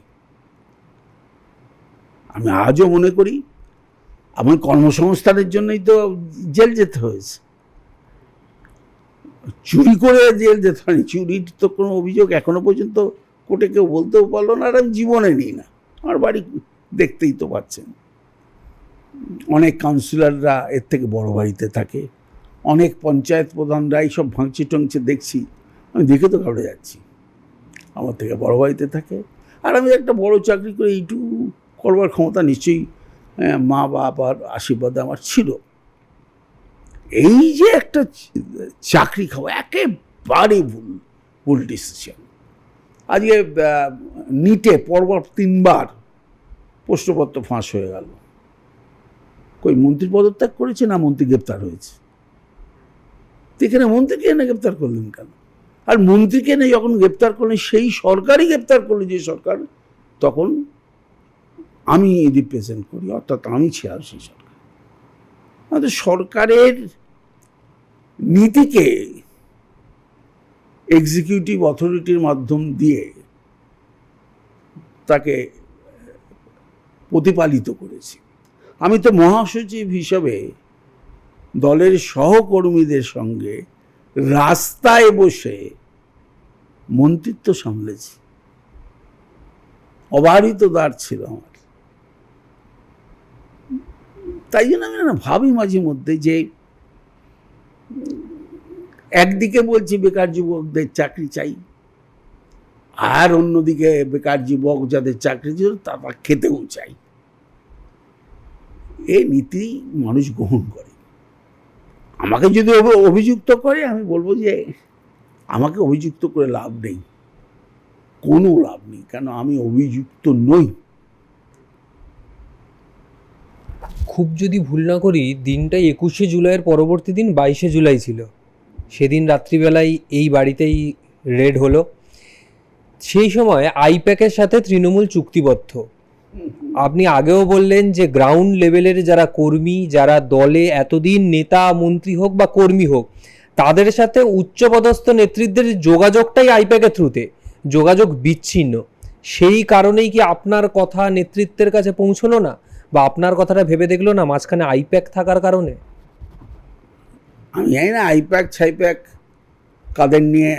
আমি আজও মনে করি আমার কর্মসংস্থানের জন্যই তো জেল যেতে হয়েছে, চুরি করে জেল যেতে হয়নি। চুরির তো কোনো অভিযোগ এখনো পর্যন্ত কোর্টে কেউ বলতেও পারলো না, আর আমি জীবনে নিই না। আমার বাড়ি দেখতেই তো পাচ্ছেন, অনেক কাউন্সিলররা এর থেকে বড় বাড়িতে থাকে, অনেক পঞ্চায়েত প্রধানরা এইসব ভাঙচি টংচে দেখছি, আমি দেখে তো ঘাবড়ে যাচ্ছি। আমার থেকে বড় বাড়িতে থাকে, আর আমি একটা বড় চাকরি করে এইটুকু করবার ক্ষমতা নিশ্চয়ই মা বাবার আশীর্বাদে আমার ছিল। এই যে একটা চাকরি খাওয়া একেবারে ভুল ডিসিশন। আজকে নিটে পরপর 3 বার প্রশ্নপত্র ফাঁস হয়ে গেল। কই মন্ত্রী পদত্যাগ করেছে না মন্ত্রী গ্রেপ্তার হয়েছে? এখানে মন্ত্রীকে এনে গ্রেপ্তার করলেন কেন? আর মন্ত্রীকে এনে যখন গ্রেপ্তার করলেন, সেই সরকারই গ্রেপ্তার করলো যে সরকার তখন আমি রিপ্রেজেন্ট করি, অর্থাৎ আমি ছিলাম সেই সরকার। আমাদের সরকারের নীতিকে এক্সিকিউটিভ অথরিটির মাধ্যম দিয়ে তাকে প্রতিপালিত করেছি। আমি তো মহাসচিব হিসাবে দলের সহকর্মীদের সঙ্গে রাস্তায় বসে মন্ত্রিত্ব সামলেছি, অবারিত দ্বার ছিল আমার। তাই জন্য আমি না ভাবি মাঝে মধ্যে যে একদিকে বলছি বেকার যুবকদের চাকরি চাই, আর অন্যদিকে বেকার যুবক যাদের চাকরি ছিল তারা খেতেও চাই। এই নীতি মানুষ গ্রহণ করে। আমাকে যদি অভিযুক্ত করে, আমি বলবো যে আমাকে অভিযুক্ত করে লাভ নেই, কোনো লাভ নেই, কেন আমি অভিযুক্ত নই। খুব যদি ভুল না করি, দিনটা 21শে জুলাইয়ের পরবর্তী দিন 22শে জুলাই ছিল। সেদিন রাত্রিবেলায় এই বাড়িতেই রেড হলো। সেই সময় আইপ্যাকের সাথে তৃণমূল চুক্তিবদ্ধ। আপনি আগেও বললেন যে গ্রাউন্ড লেভেলের যারা কর্মী, যারা দলে এতদিন নেতা মন্ত্রী হোক বা কর্মী হোক, তাদের সাথে উচ্চপদস্থ নেতৃত্বের যোগাযোগটাই আইপ্যাকের থ্রুতে, যোগাযোগ বিচ্ছিন্ন। সেই কারণেই কি আপনার কথা নেতৃত্বের কাছে পৌঁছলো না, বা আপনার কথাটা ভেবে দেখলো না মাঝখানে আইপ্যাক থাকার কারণে? আমি জানি না আইপ্যাক ছাইপ্যাক কাদের নিয়ে।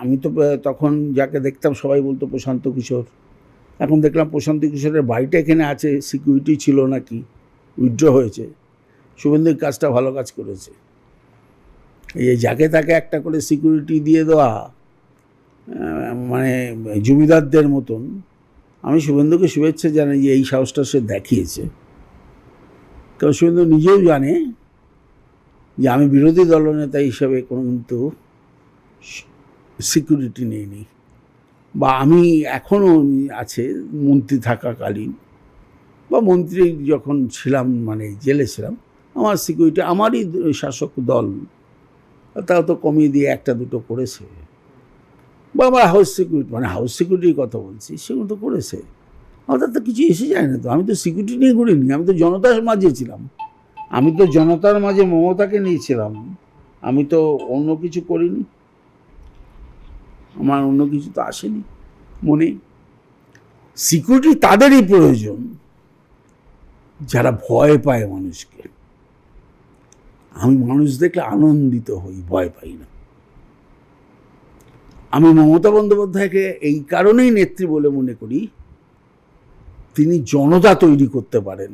আমি তো তখন যাকে দেখতাম সবাই বলতো প্রশান্ত কিশোর। এখন দেখলাম প্রশান্ত কিশোরের বাড়িটা এখানে আছে, সিকিউরিটি ছিল নাকি, উইথড্র হয়েছে। শুভেন্দুর কাজটা ভালো কাজ করেছে। এই যাকে তাকে একটা করে সিকিউরিটি দিয়ে দেওয়া, মানে জমিদারদের মতন। আমি শুভেন্দুকে শুভেচ্ছা জানাই যে এই সাহসটা সে দেখিয়েছে, কারণ শুভেন্দু নিজেও জানে যে আমি বিরোধী দলনেতা হিসাবে কোনো কিন্তু সিকিউরিটি নেইনি, বা আমি এখনও আছে মন্ত্রী থাকাকালীন বা মন্ত্রী যখন ছিলাম, মানে জেলে ছিলাম, আমার সিকিউরিটি আমারই শাসক দল তাও তো কমিয়ে দিয়ে 1-2 করেছে, বা আমার হাউস সিকিউরিটি, মানে হাউস সিকিউরিটির কথা বলছি, সেগুলো তো করেছে। আমাদের তো কিছু এসে যায় না তো। আমি তো সিকিউরিটি নিয়ে ঘুরিনি, আমি তো জনতার মাঝে ছিলাম। আমি তো জনতার মাঝে মমতাকে নিয়েছিলাম, আমি তো অন্য কিছু করিনি। আমার অন্য কিছু তো আসেনি মনে। সিকিউরিটি তাদেরই প্রয়োজন যারা ভয় পায় মানুষকে। আমি মানুষ দেখলে আনন্দিত হই, ভয় পাই না। আমি মমতা বন্দ্যোপাধ্যায়কে এই কারণেই নেত্রী বলে মনে করি, তিনি জনতা তৈরি করতে পারেন।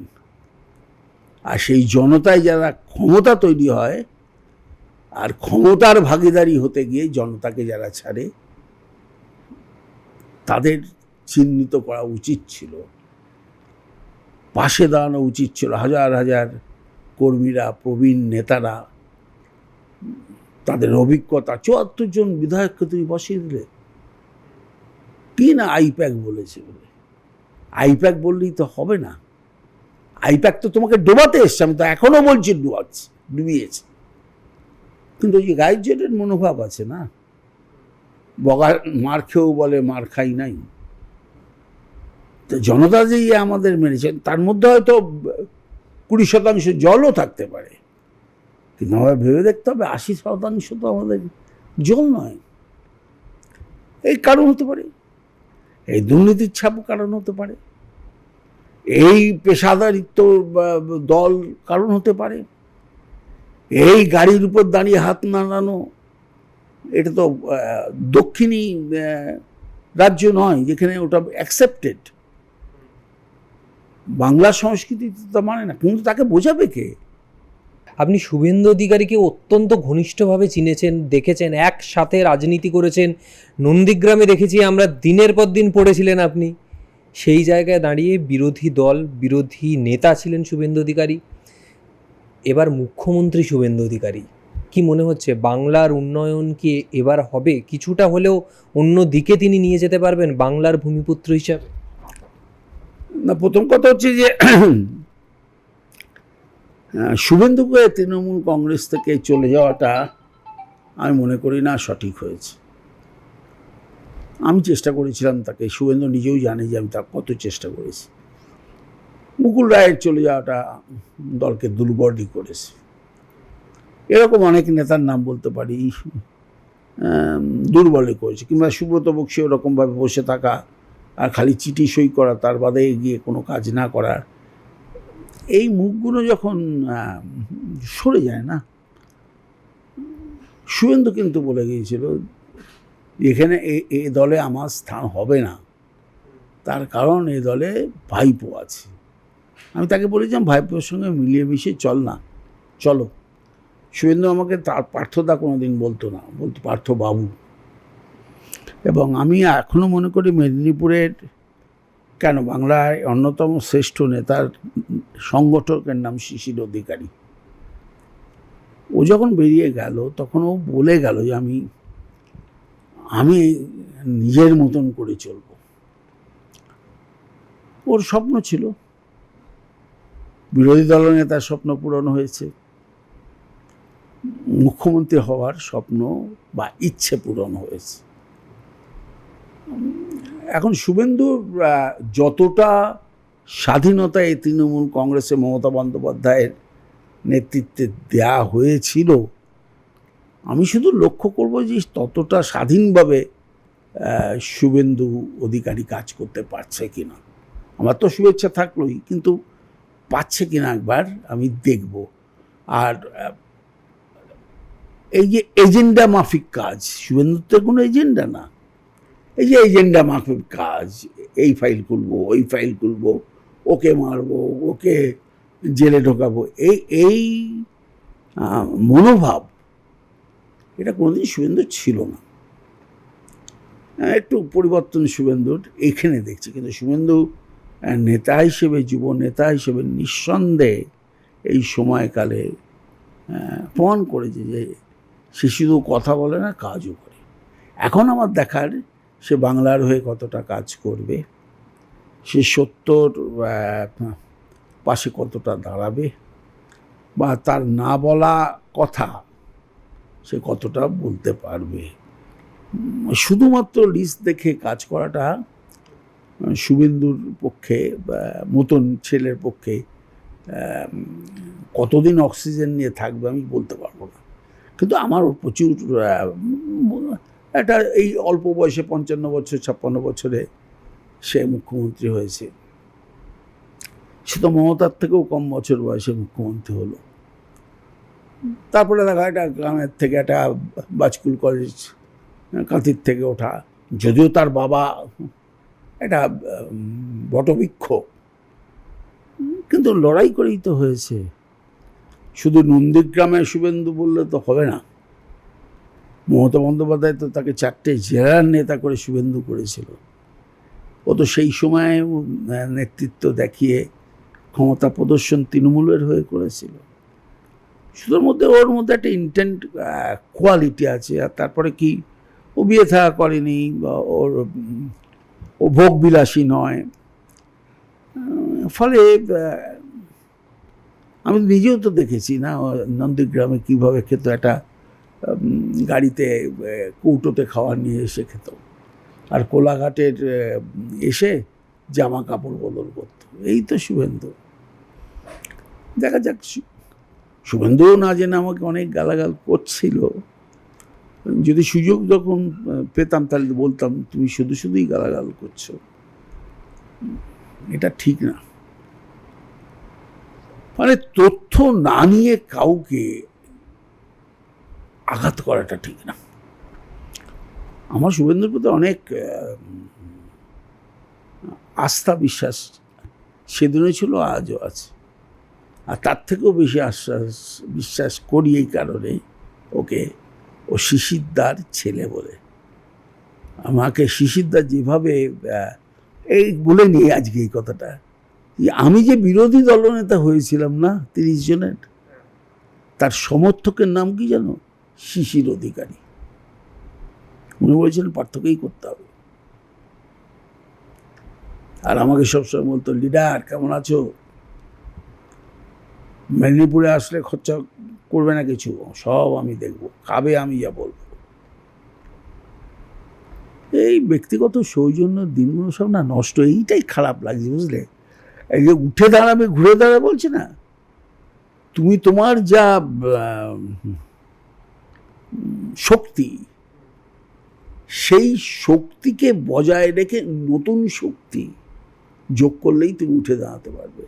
আর সেই জনতায় যারা ক্ষমতা তৈরি হয়, আর ক্ষমতার ভাগীদারি হতে গিয়ে জনতাকে যারা ছাড়ে, তাদের চিহ্নিত করা উচিত ছিল। পাশে দাঁড়ানো উচিত ছিল। হাজার হাজার কর্মীরা, প্রবীণ নেতারা, তাদের অভিজ্ঞতা, ৭৪ জন বিধায়ককে তুমি বসিয়ে দিলে। কি না আইপ্যাক বলেছে বলে, আইপ্যাক বললেই তো হবে না। আইপ্যাক তো তোমাকে ডোবাতে এসছে, আমি তো এখনো বলছি ডুবিয়েছে। কিন্তু ওই যে গায়ের জোরের মনোভাব আছে না, বগা মার খেয়েও বলে মার খাই নাই। তো জনতা যে আমাদের মেরেছেন, তার মধ্যে হয়তো 20% জলও থাকতে পারে, কিন্তু আমাদের ভেবে দেখতে হবে 80% তো আমাদের জল নয়। এই কারণ হতে পারে, এই দুর্নীতির ছাপও কারণ হতে পারে, এই পেশাদারিত্ব দল কারণ হতে পারে, এই গাড়ির উপর দাঁড়িয়ে হাত নাড়ানো, এটা তো দক্ষিণী রাজ্য নয় যেখানে ওটা অ্যাকসেপ্টেড। বাংলা সংস্কৃতি তো মানে না, কিন্তু তাকে বোঝাবে কে? আপনি শুভেন্দু অধিকারীকে অত্যন্ত ঘনিষ্ঠভাবে চিনেছেন, দেখেছেন, একসাথে রাজনীতি করেছেন। নন্দীগ্রামে দেখেছি আমরা, দিনের পর দিন পড়েছিলেন আপনি। সেই জায়গায় দাঁড়িয়ে বিরোধী দল, বিরোধী নেতা ছিলেন শুভেন্দু অধিকারী, এবার মুখ্যমন্ত্রী শুভেন্দু অধিকারী। কি মনে হচ্ছে, বাংলার উন্নয়ন কি এবার হবে? কিছুটা হলেও অন্য দিকে তিনি নিয়ে যেতে পারবেন বাংলার ভূমিপুত্র হিসাবে? না, প্রথম কথা হচ্ছে যে শুভেন্দুকে তৃণমূল কংগ্রেস থেকে চলে যাওয়াটা আমি মনে করি না সঠিক হয়েছে। আমি চেষ্টা করেছিলাম তাকে, শুভেন্দু নিজেও জানে যে আমি তার কত চেষ্টা করেছি। মুকুল রায়ের চলে যাওয়াটা দলকে দুর্বলই করেছে। এরকম অনেক নেতার নাম বলতে পারি দুর্বলই করেছে, কিংবা সুব্রত বক্সী ওরকমভাবে বসে থাকা আর খালি চিঠি সই করা, তার বাদে গিয়ে কোনো কাজ না করা, এই মুখগুলো যখন সরে যায় না। শুভেন্দু কিন্তু বলে গিয়েছিল এখানে এই দলে আমার স্থান হবে না, তার কারণ এই দলে ভাইপো আছে। আমি তাকে বলেছিলাম ভাইপোর সঙ্গে মিলিয়ে মিশিয়ে চলো। শুভেন্দু আমাকে তার পার্থদা কোনোদিন বলতো না, বলতো পার্থবাবু। এবং আমি এখনও মনে করি মেদিনীপুরের, কেন, বাংলায় অন্যতম শ্রেষ্ঠ নেতার সংগঠকের নাম শিশির অধিকারী। ও যখন বেরিয়ে গেল তখন ও বলে গেল যে আমি নিজের মতন করে চলব। ওর স্বপ্ন ছিল, বিরোধী দলনেতার স্বপ্ন পূরণ হয়েছে, মুখ্যমন্ত্রী হওয়ার স্বপ্ন বা ইচ্ছে পূরণ হয়েছে। এখন শুভেন্দুর যতটা স্বাধীনতা এই তৃণমূল কংগ্রেসে মমতা বন্দ্যোপাধ্যায়ের নেতৃত্বে দেয়া হয়েছিল, আমি শুধু লক্ষ্য করব যে ততটা স্বাধীনভাবে শুভেন্দু অধিকারী কাজ করতে পারছে কিনা। আমার তো শুভেচ্ছা থাকলোই, কিন্তু পাচ্ছে কিনা একবার আমি দেখব। আর এই যে এজেন্ডা মাফিক কাজ, শুভেন্দুর তো কোনো এজেন্ডা না, এই যে এজেন্ডা মাফিক কাজ, এই ফাইল খুলবো, ওই ফাইল খুলবো, ওকে মারবো, ওকে জেলে ঢোকাবো, এই মনোভাব, এটা কোনোদিন শুভেন্দুর ছিল না। একটু পরিবর্তন শুভেন্দুর এখানে দেখছি, কিন্তু শুভেন্দু নেতা হিসেবে, যুব নেতা হিসেবে নিঃসন্দেহে এই সময়কালে প্রমাণ করেছে যে সে শুধু কথা বলে না, কাজও করে। এখন আমার দেখার সে বাংলার হয়ে কতটা কাজ করবে, সে সত্যর পাশে কতটা দাঁড়াবে, বা তার না বলা কথা সে কতটা বলতে পারবে। শুধুমাত্র লিস্ট দেখে কাজ করাটা শুভেন্দুর পক্ষে, মতন ছেলের পক্ষে কতদিন অক্সিজেন নিয়ে থাকবে আমি বলতে পারবো না। কিন্তু আমার প্রচুর একটা, এই অল্প বয়সে 55 বছর 56 বছরে সে মুখ্যমন্ত্রী হয়েছে, সে তো মমতার থেকেও কম বছর বয়সে মুখ্যমন্ত্রী হলো। তারপরে দেখা একটা গ্রামের থেকে একটা বাজকুল কলেজ, কাঁথির থেকে ওঠা, যদিও তার বাবা একটা বটবৃক্ষ, কিন্তু লড়াই করেই তো হয়েছে। শুধু নন্দীগ্রামে শুভেন্দু বললে তো হবে না। মমতা বন্দ্যোপাধ্যায় তো তাকে 4টে জেলার নেতা করে শুভেন্দু করেছিল। ও তো সেই সময় নেতৃত্ব দেখিয়ে ক্ষমতা প্রদর্শন তৃণমূলের হয়ে করেছিল। শুধুর মধ্যে ওর মধ্যে একটা ইন্টেন্ট কোয়ালিটি আছে। আর তারপরে কি, ও বিয়ে থাকা করেনি, বা ও ভোগবিলাসী নয়। ফলে আমি নিজেও তো দেখেছি না, নন্দীগ্রামে কীভাবে খেত, একটা গাড়িতে কৌটোতে খাওয়ার নিয়ে এসে খেত, আর কোলাঘাটের এসে জামা কাপড় বদল করতো। এই তো শুভেন্দু। দেখা যাক, শুভেন্দুও না জেনে আমাকে অনেক গালাগাল করছিল। যদি সুযোগ যখন পেতাম তাহলে বলতাম, তুমি শুধু শুধুই গালাগাল করছো, এটা ঠিক না। মানে তথ্য না নিয়ে কাউকে আঘাত করাটা ঠিক না। আমার শুভেন্দুর প্রতি অনেক আস্থা বিশ্বাস সেদিনও ছিল, আজও আছে। আর তার থেকেও বেশি বিশ্বাস করি এই কারণে, ওকে ও শিশিরদার ছেলে বলে। আমাকে শিশিরদার যেভাবে এই বলে নিয়ে আজকে এই কথাটা, আমি যে বিরোধী দলনেতা হয়েছিলাম না 30 জনের, তার সমর্থকের নাম কি জানো? শিশির অধিকারী। উনি বলেছিলেন পার্থক্যই করতে হবে। আর আমাকে সবসময় বলতো, লিডার কেমন আছো, মেদিনীপুরে আসলে খরচা করবে না কিছু, সব আমি দেখব, খাবে আমি যা বলবো। এই ব্যক্তিগত সৌজন্য দিনগুলো সব না নষ্ট, এইটাই খারাপ লাগছে, বুঝলে? এই যে উঠে দাঁড়াবে ঘুরে দাঁড়াবে বলছে না, তুমি তোমার যা শক্তি, সেই শক্তিকে বজায় রেখে নতুন শক্তি যোগ করলেই তুমি উঠে দাঁড়াতে পারবে।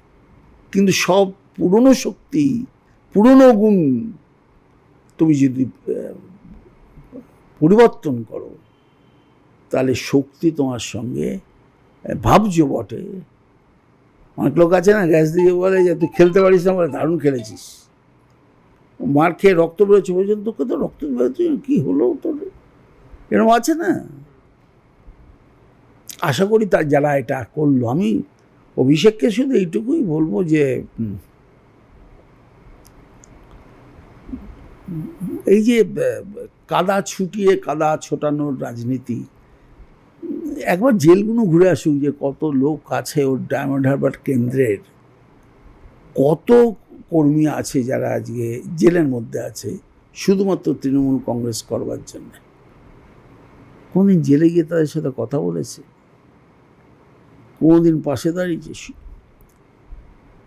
কিন্তু সব পুরনো শক্তি, পুরনো গুণ তুমি যদি পরিবর্তন করো, তাহলে শক্তি তোমার সঙ্গে ভাবছো বটে। অনেক লোক আছে না, গ্যাস দিয়ে বলে যে তুই খেলতে পারিস না, বলে দারুণ খেলেছিস, মার খেয়ে রক্ত বেরোচ্ছে, বলছেন তোকে তো রক্ত বেরোচ্ছে, কী হলো তোর, এরকম আছে না? আশা করি তার যারা এটা করলো, আমি অভিষেককে শুধু এইটুকুই বলবো যে এই যে কাদা ছুটিয়ে কাদা ছোটানোর রাজনীতি, একবার জেলগুলো ঘুরে আসুক, যে কত লোক আছে ওর ডায়মন্ড হারবার কেন্দ্রের, কত কর্মী আছে যারা আজকে জেলের মধ্যে আছে শুধুমাত্র তৃণমূল কংগ্রেস করবার জন্য। কোনদিন জেলে গিয়ে তাদের সাথে কথা বলেছে? কোনদিন পাশে দাঁড়িয়েছে?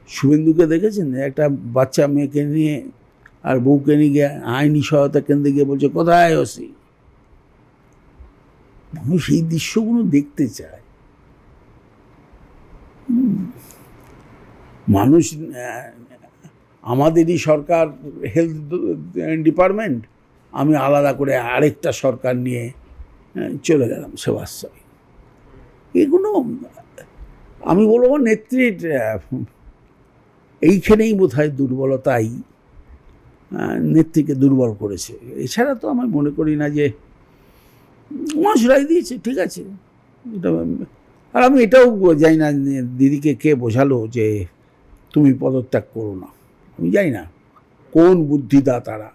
শুভেন্দুকে দেখেছেন একটা বাচ্চা মেয়েকে নিয়ে আর বউকে নিয়ে গিয়ে আইনি সহায়তা কেন্দ্রে গিয়ে বলছে কোথায় ওসি? মানুষ এই দৃশ্যগুলো দেখতে চায়। মানুষ, আমাদেরই সরকার হেলথ ডিপার্টমেন্ট, আমি আলাদা করে আরেকটা সরকার নিয়ে চলে গেলাম সেবাশ্রয়। এগুলো আমি বলবো নেত্রীর এইখানেই বোধহয় দুর্বলতাই নেত্রীকে দুর্বল করেছে। এছাড়া তো আমি মনে করি না যে মানুষ রায় দিয়েছে, ঠিক আছে। এটা, আর আমি এটাও জানি না দিদিকে কে বোঝালো যে তুমি পদত্যাগ করো না। আমি জানি না কোন বুদ্ধিদা তারা,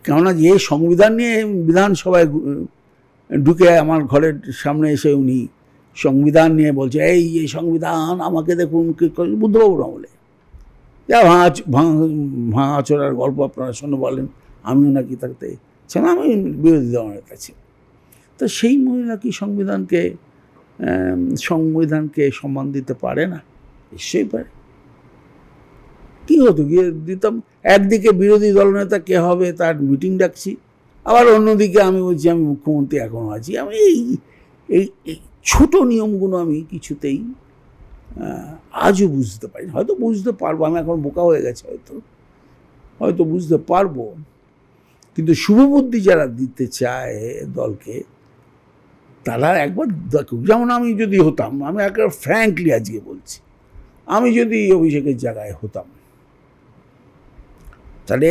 কেননা যে সংবিধান নিয়ে বিধানসভায় ঢুকে আমার ঘরের সামনে এসে উনি সংবিধান নিয়ে বলছে, এই সংবিধান আমাকে দেখুন, বুদ্ধবাবুর আমলে যা ভাঙাচোরার গল্প আপনারা শুনে বলেন, আমিও নাকি থাকতে ছিলাম, আমি বিরোধী দলের কাছে। তো সেই মহিলা কি সংবিধানকে সম্মান দিতে পারে না? নিশ্চয়ই পারে। কী হতো, গিয়ে দিতাম, একদিকে বিরোধী দলনেতা কে হবে তার মিটিং ডাকছি, আবার অন্যদিকে আমি বলছি আমি মুখ্যমন্ত্রী এখনও আছি। আমি এই ছোটো নিয়মগুলো আমি কিছুতেই আজও বুঝতে পারি না। হয়তো বুঝতে পারবো, আমি এখন বোকা হয়ে গেছে, হয়তো বুঝতে পারবো, কিন্তু শুভবুদ্ধি যারা দিতে চায় দলকে, তারা একবার দেখুক। যেমন আমি যদি হতাম, আমি একবার ফ্র্যাঙ্কলি আজকে বলছি, আমি যদি অভিষেকের জায়গায় হতাম, তাহলে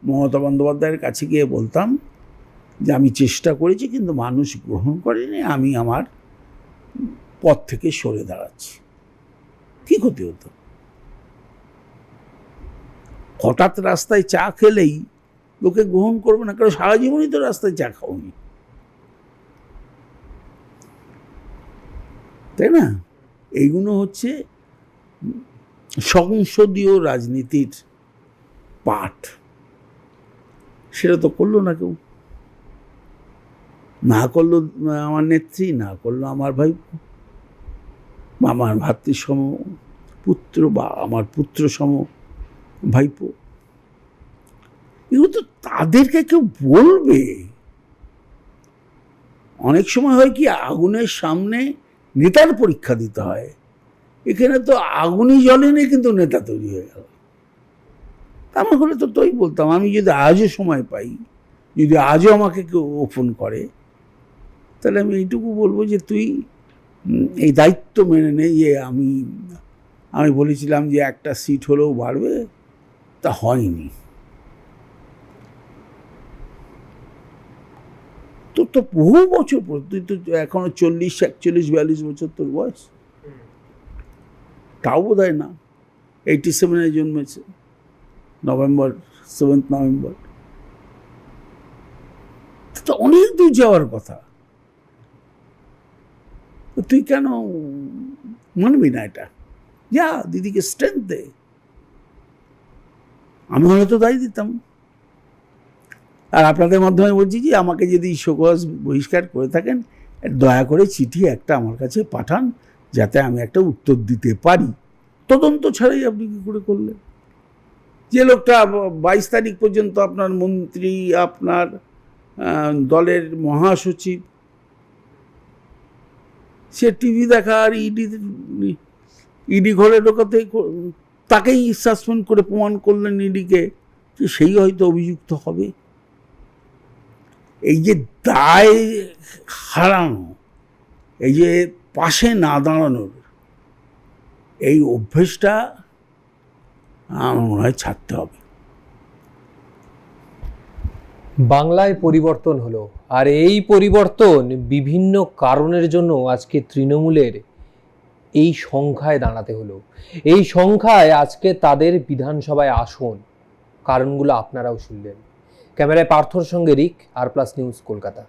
মমতা বন্দ্যোপাধ্যায়ের কাছে গিয়ে বলতাম যে আমি চেষ্টা করেছি কিন্তু মানুষ গ্রহণ করেনি, আমি আমার পথ থেকে সরে দাঁড়াচ্ছি। কি ক্ষতি হতো? হঠাৎ রাস্তায় চা খেলেই লোকে গ্রহণ করবে না, কারণ সারা জীবনই তো রাস্তায় চা খাওনি, তাই না? এইগুলো হচ্ছে সংসদীয় রাজনীতির পাঠ। সেটা তো করলো না কেউ, না করলো আমার নেত্রী, না করলো আমার ভাই, আমার ভাতৃসম পুত্র বা আমার পুত্র সম ভাইপো। এগুলো তো তাদেরকে কেউ বলবে। অনেক সময় হয় কি, আগুনের সামনে নেতার পরীক্ষা দিতে হয়। এখানে তো আগুনই জ্বলেনি, কিন্তু নেতা তৈরি হয়ে গেল। আমার হলে তো তোই বলতাম, আমি যদি আজও সময় পাই, যদি আজও আমাকে কেউ ফোন করে, তাহলে আমি এইটুকু বলবো যে তুই এই দায়িত্ব মেনে নে যে আমি বলেছিলাম যে একটা সিট হলেও বাড়বে, তা হয়নি। তোর তো বহু বছর পর, তুই তো এখনো 40, 41, 42 বছর তোর বয়স, তাও বোধ হয় না। 87 জন্মেছে, নভেম্বর 7 নভেম্বর, তো অনেক দূর যাওয়ার কথা। তুই কেন মানবি না এটা? যা দিদিকে স্ট্রেংথ দে। আমি হয়তো তাই দিতাম। আর আপনাদের মাধ্যমে বলছি যে আমাকে যদি শোকজ বহিষ্কার করে থাকেন, দয়া করে চিঠি একটা আমার কাছে পাঠান, যাতে আমি একটা উত্তর দিতে পারি। তদন্ত ছাড়াই আপনি কী করে করলেন? যে লোকটা 22 তারিখ পর্যন্ত আপনার মন্ত্রী, আপনার দলের মহাসচিব, সে টিভি দেখা আর ইডি ঘরে ঢোকাতে তাকেই সাসপেন্ড করে প্রমাণ করলেন ইডিকে যে সেই হয়তো অভিযুক্ত হবে। এই যে দায় হারানো, এই যে পাশে না দাঁড়ানোর এই অভ্যেসটা আমার মনে হয় ছাড়তে হবে। বাংলায় পরিবর্তন হলো, আর এই পরিবর্তন বিভিন্ন কারণের জন্য আজকে তৃণমূলের এই সংখ্যায় দাঁড়াতে হলো। এই সংখ্যায় আজকে তাদের বিধানসভায় আসন। কারণগুলো আপনারাও শুনলেন। ক্যামেরায় পার্থর সঙ্গে রিক, আর প্লাস নিউজ, কলকাতা।